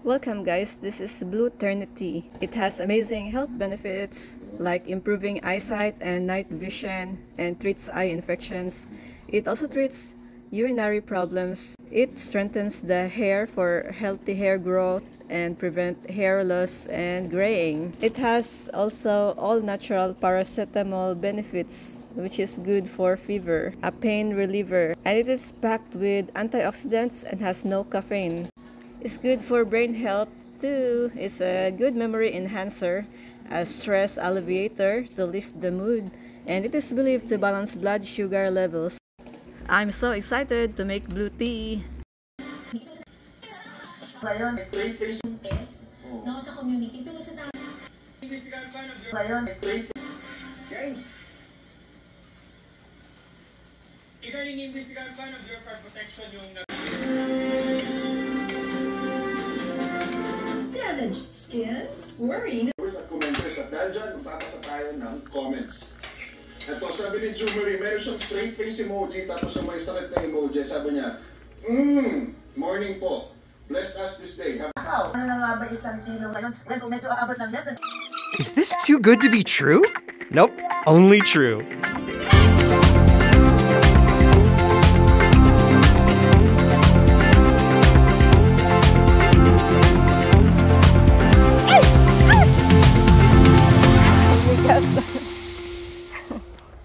Welcome guys, this is Blue Ternity. It has amazing health benefits like improving eyesight and night vision and treats eye infections. It also treats urinary problems. It strengthens the hair for healthy hair growth and prevent hair loss and graying. It has also all natural paracetamol benefits, which is good for fever, a pain reliever, and it is packed with antioxidants and has no caffeine. It's good for brain health too. It's a good memory enhancer, a stress alleviator to lift the mood, and it is believed to balance blood sugar levels. I'm so excited to make blue tea. Ngayon, sa community, pinagsasabi. ngayon, James, ikaw yung investigahan fan of your card protection yung Damaged skin? Worrying. At commenters at dahil dyan, magpapasa tayo ng comments. Ito, sabi ni Jumery, meron siyang straight face emoji, tapos yung may sakit na emoji, sabi niya, morning po. Blessed us this day. ano na nga ba isang kilo ngayon? Well, kung medyo aabot ng less than... Is this too good to be true? Nope, only true.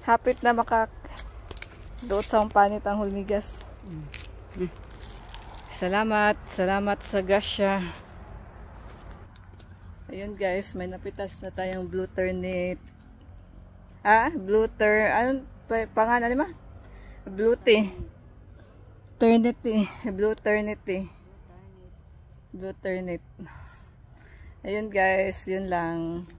Hapit na makadoot sa panit ang humigas. Salamat sa grasya. Ayun guys, may napitas na tayong blue ternit. Anong pangalan ni ma? Blue tea. Ternity. Blue ternity. Blue ternit. Ayun guys, yun lang.